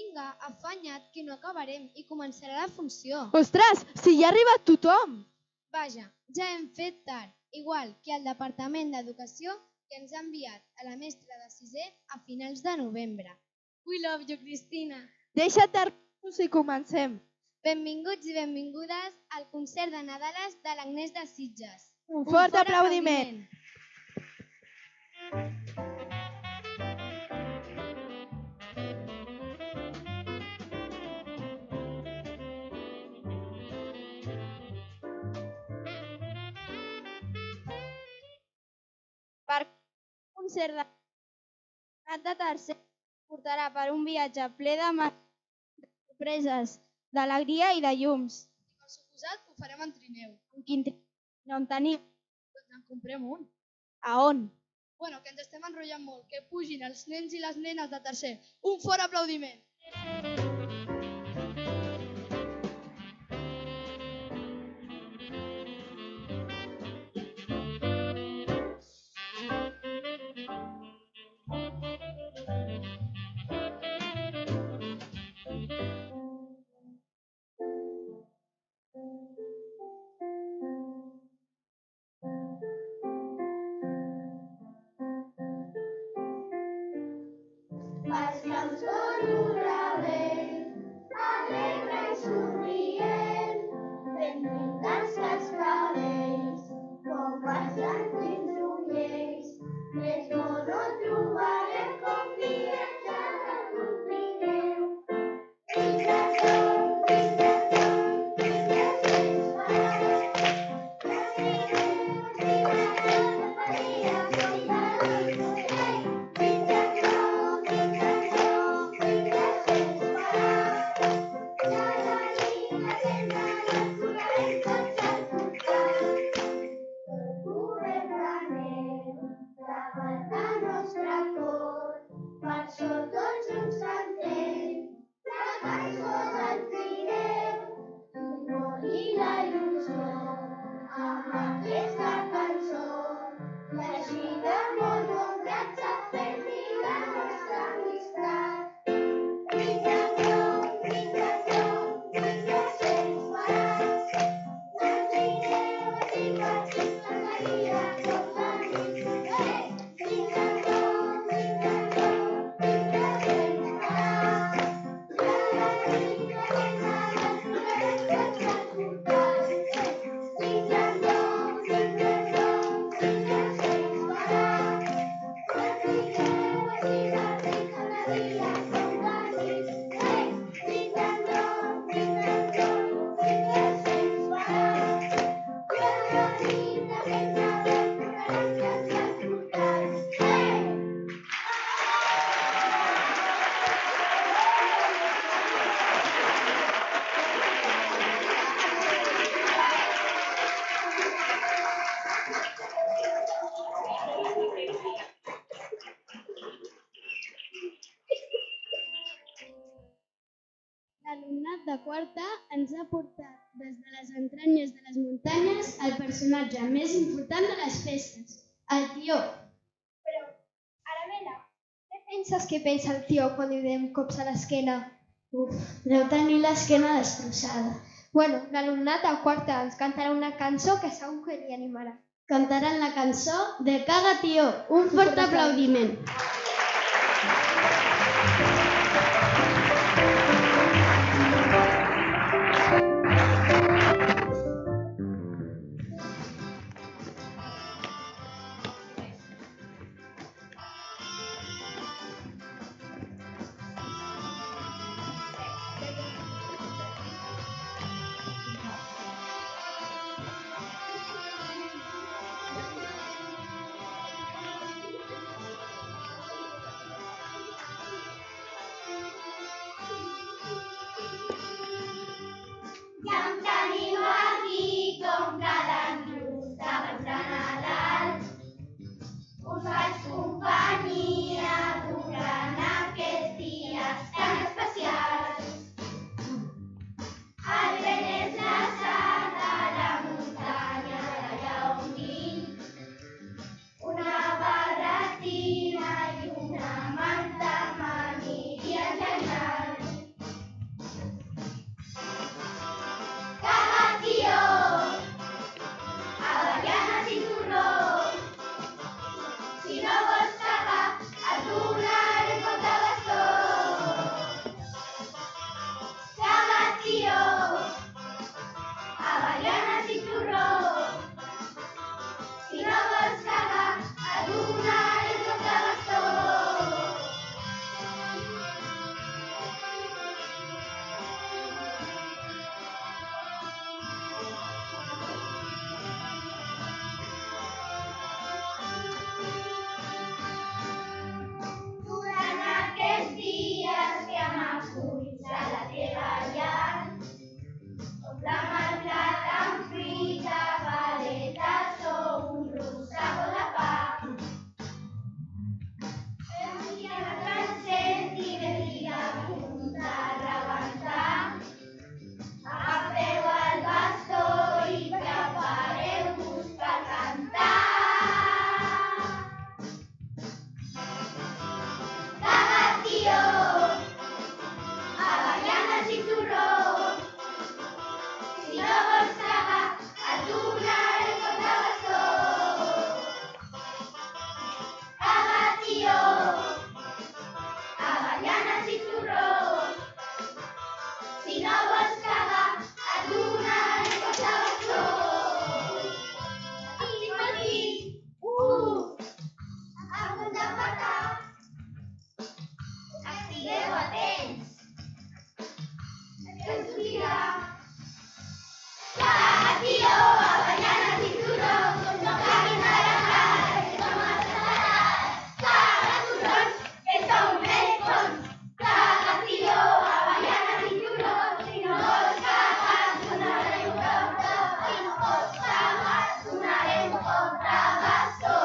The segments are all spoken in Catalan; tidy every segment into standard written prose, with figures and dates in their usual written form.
Vinga, afanya't, que no acabarem i començarà la funció. Ostres, si ja ha arribat tothom! Vaja, ja hem fet tard, igual que el Departament d'Educació que ens ha enviat a la mestra de sisè a finals de novembre. We love you, Cristina! Deixa't d'arcos i comencem. Benvinguts i benvingudes al concert de Nadales de l'Agnès de Sitges. Un fort aplaudiment. Per concert de tercer portarà per un viatge ple de sorpreses, d'alegria i de llums. I per suposat ho farem en trineu. En quin no en tenim? Doncs en comprem un. A on? Bueno, que ens estem enrotllant molt. Que pugin els nens i les nenes de tercer. Un fort aplaudiment. Els camps són un rebel, alegre i somrient, ben pintats els cabells, com els antics ullers. Més no trobarem com viatjar al Pirineu. L'alumnat de quarta ens ha portat des de les entranyes de les muntanyes el personatge més important de les festes, el tió. Però, Arabella, què penses que pensa el tió quan li donem cops a l'esquena? Deu tenir l'esquena destrossada. Bueno, l'alumnat de quarta ens cantarà una cançó que segur que li animarà. Cantaran la cançó de Caga Tió. Un fort aplaudiment. Si no vols cagar, et donaré cops de bastó. Estic petit, a punt de petar. Estigueu atents, que us sortirà. Caga, tio, avellana, cinturó, no caguis a la cara, que som estaràs. Caga, turrons, que som més bons. Caga, tio, avellana, cinturó, si no vols cagar, donaré un cop de bastó. Si no vols cagar, donaré un cop de bastó.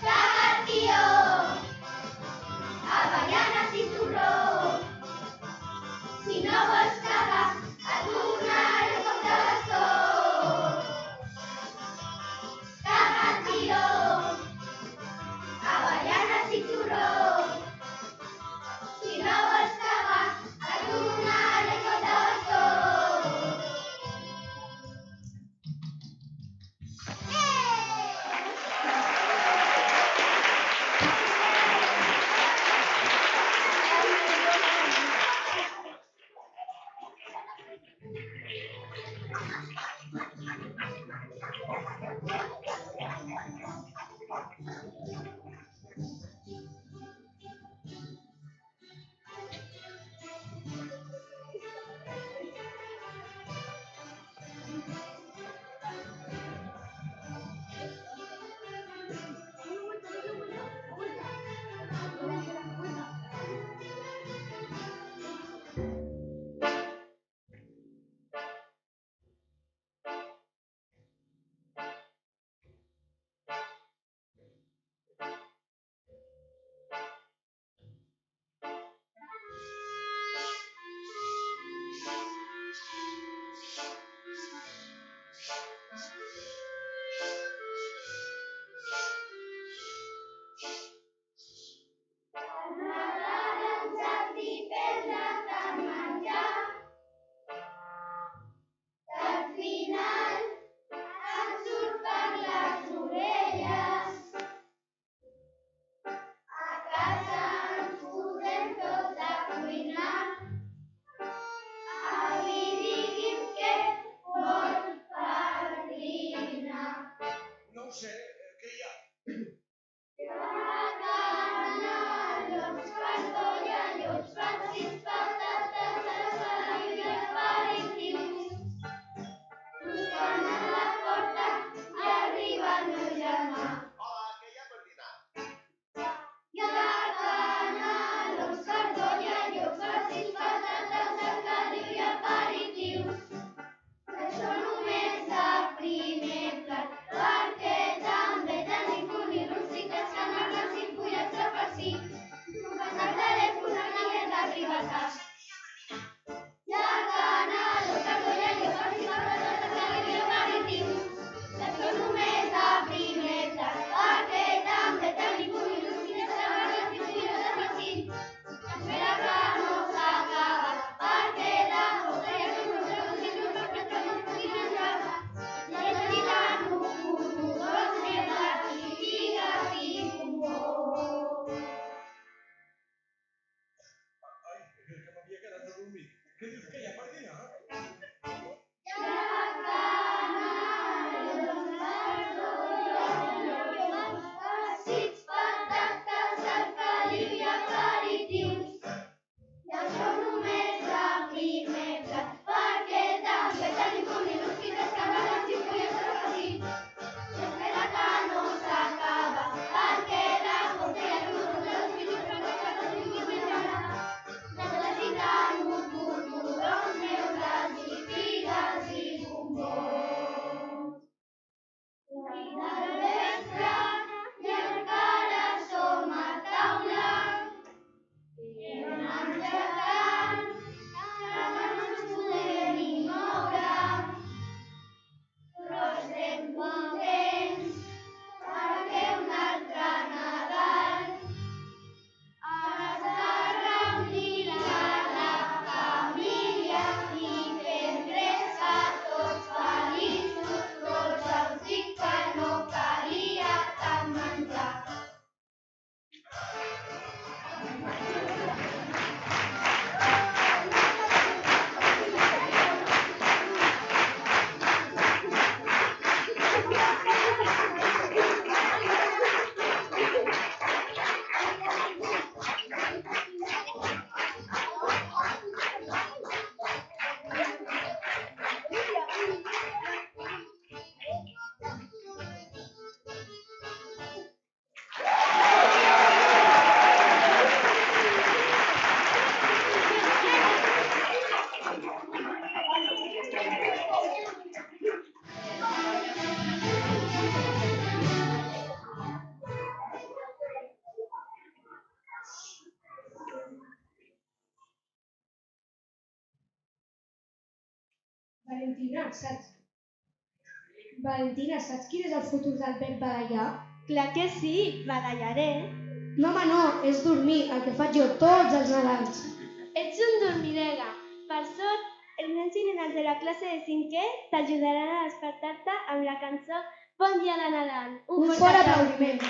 Caga, tio, avellana, cinturó. Si no vols cagar, et donaré un cop de bastó. Caga, tio, avellana, cinturó. Si no vols cagar, et donaré un cop de bastó. M'agraden sacs i pedres de menjar, que al final em surt per les orelles. A casa ens posem tots a cuinar. Avi, digui'm què vol per dinar. No ho sé, què hi ha? Canelons, cartolla, llops, farcits, patates, salsa i aperitius. Truquen a la porta i arriba el meu germà. Hola, què hi ha per dinar? Hi ha canelons, cartolla, llops, farcits, patates, salsa i aperitius. Això només de primer plat, perquè també tenim conill, rosquetes, camarles i fullets de farcir. Truquen al telèfon a qui ens arriba a casa. Hi ha canelons, cartolla, llops, farcits, patates, salsa i aperitius. Això només de primer plat, perquè també tenim conill, rosquetes, camarles i fullets de farcir. Espera que no s'acaba, perquè de sobte hi ha un grup de cosins perquè no puguin entrar. Necessitant un cotó, dos metres i figues i bombó. Ai, que m'havia quedat adormit. Què dius que hi ha per dinar? Hi ha canelons, cartolla, llops, farcits, patates, alcaliu i aperitius. I això només de primer plat, perquè també tenim conill, rosquetes, camarles i fullets de farcir. Espera que no s'acaba, perquè de sobte hi ha un grup de cosins perquè no puguin entrar. Necessitant un cotó, dos neules i figues i bombons. I del vespre i encara som a taula. I hem engegat, que no ens podem ni moure. Però estem contents perquè un altre Nadal està reunint a la família i fent res que tots feliços, tots els dic Valentina, saps quin és el futur del verb badallar? Clar que sí, badallaré. No, home, no, és dormir, el que faig jo tots els Nadals. Ets un dormidega. Per sort, els nens i nenes de la classe de 5è t'ajudaran a despertar-te amb la cançó Bon dia de Nadal. Un fort aplaudiment.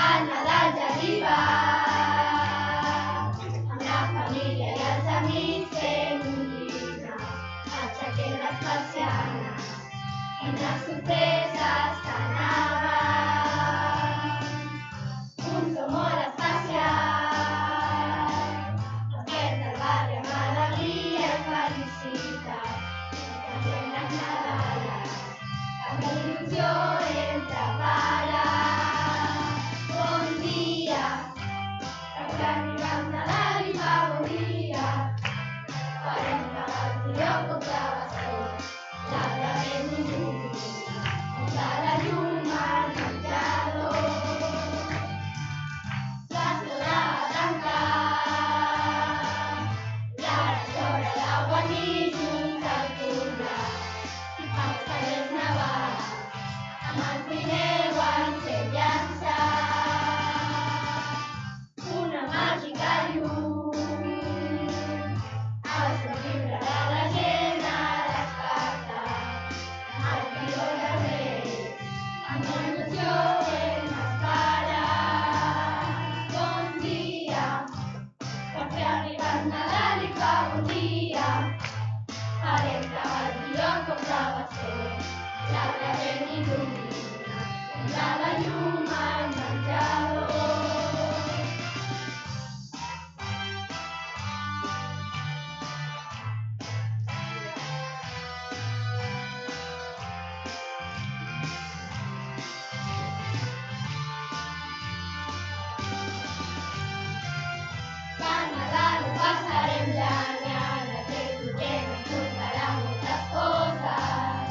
El Nadal ja arriba, amb la família i els amics fem un dinar, aixequem les persianes, quines sorpreses t'anaven. Un so molt especial, desperta el barri amb alegria i felicitat, cantem les Nadales, amb il·lusió entre pares. Bon dia, que arriba el Nadal i fa bon dia. Farem cabals i lloc com de bastó, l'arbre ben il·luminat, de la llum al menjador. L'estona va tancar, i ara és hora de guanyir junts al tornar. Els carrers nevats, amb el primer guany fem llançar una màgica llum. El somriure de la gent ha despertat el piló de Reis, amb il·lusió hem esperat. Bon dia, perquè ha arribat Nadal i fa bon dia. Farem cabals i lloc com de bastó, l'arbre ben il·luminat, de la llum al menjador. Per Nadal ho passarem genial, aquest weekend ens portarà moltes coses.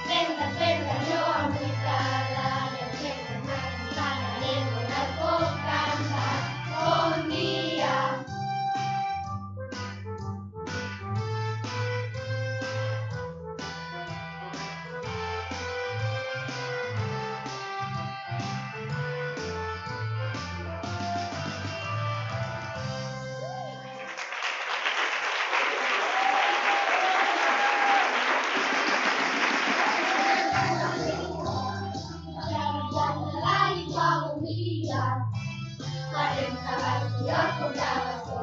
Vendes verdes, jo amb vuitada, i els membres ens cantarem on el pot cantar. Bon dia. Farem cabals i lloc com de bastó,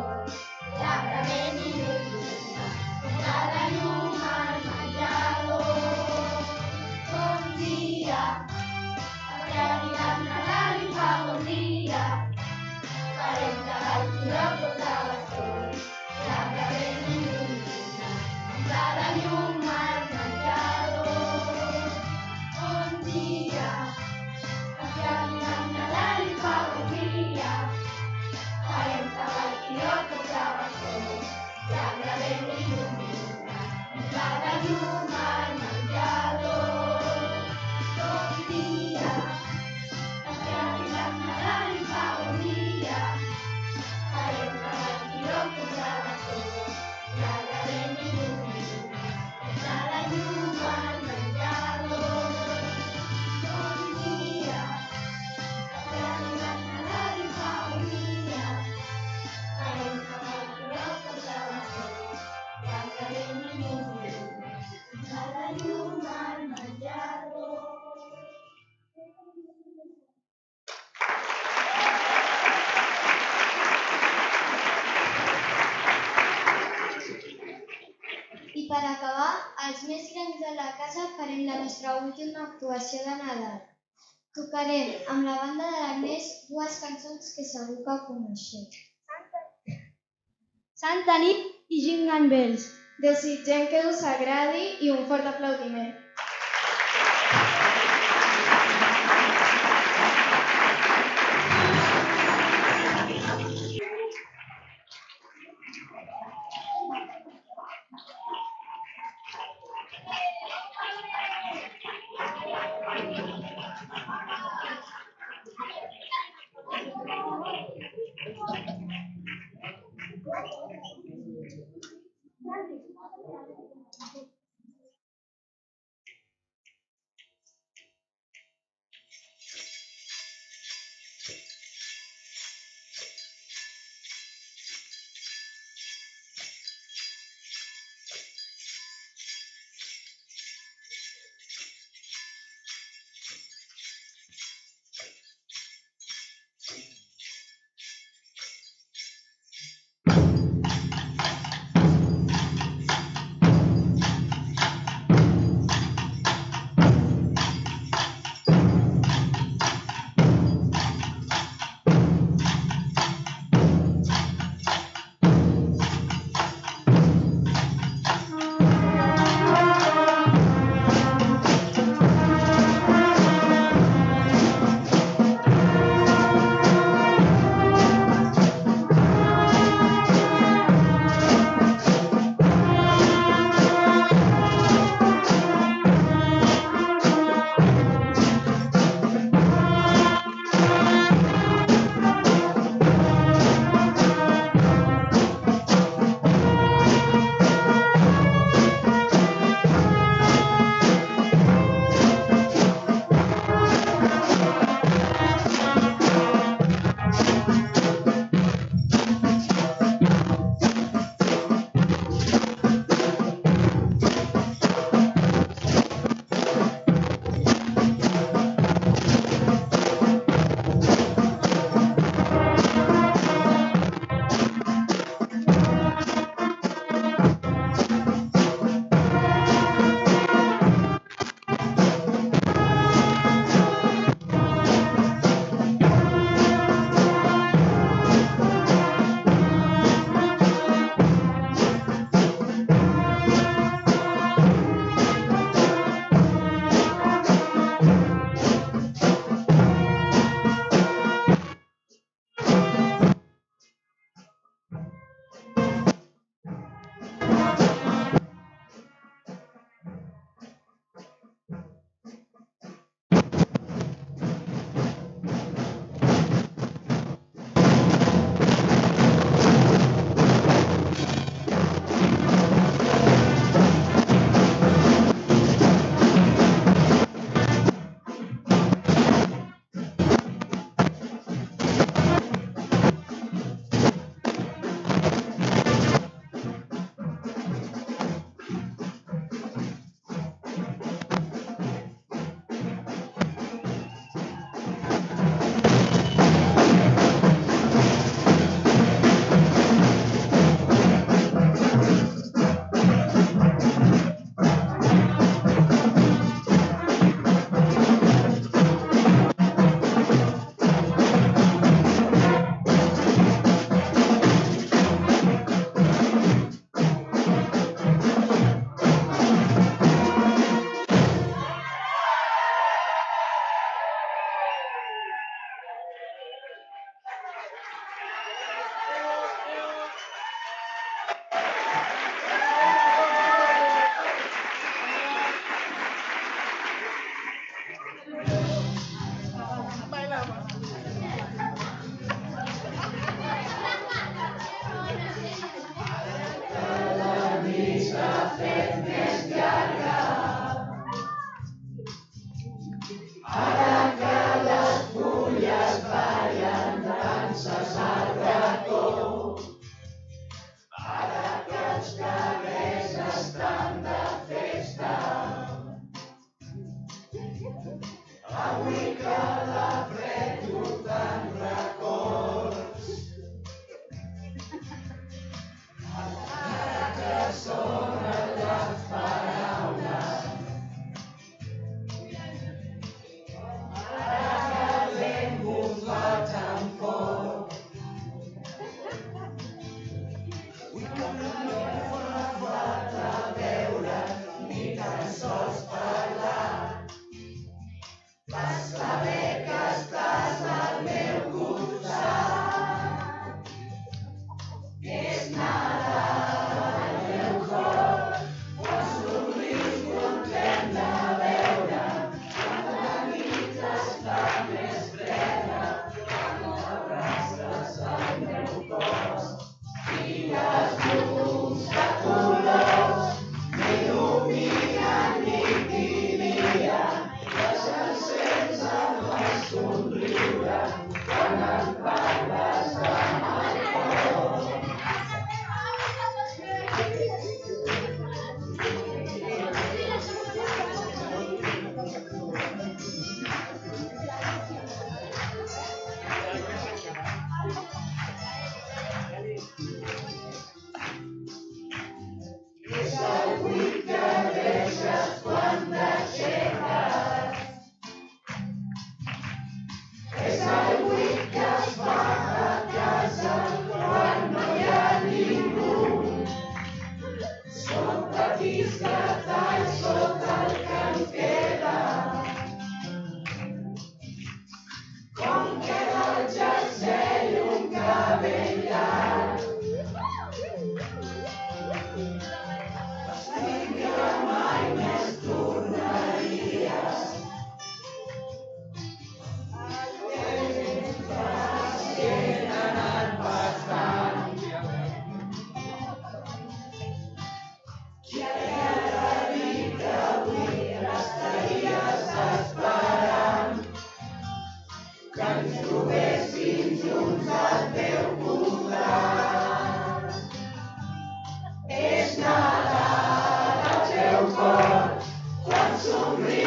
l'arbre ben il·luminat, de la llum al menjador. Bon dia, perquè ha arribat Nadal i fa bon dia. Farem cabals i lloc com de bastó, l'arbre ben il·luminat, de la llum al menjador. Bon dia, perquè ha arribat Nadal i fa bon dia. Farem cabals i lloc com de bastó, l'arbre ben il·luminat, de la llum al menjador. Bon dia, perquè ha arribat Nadal i fa bon dia. Farem cabals i lloc com de bastó, l'arbre ben il·luminat, de la llum al menjador. Bon dia, perquè ha arribat Nadal i fa bon dia. Farem cabals i lloc com de bastó, l'arbre ben il·luminat, de la llum al menjador. I per acabar, els més grans de la casa farem la nostra última actuació de Nadal. Tocarem amb la banda de l'Agnès dues cançons que segur que coneixeu. Santa nit i Jingle Bells. Desitgem que us agradi i un fort aplaudiment. somriu.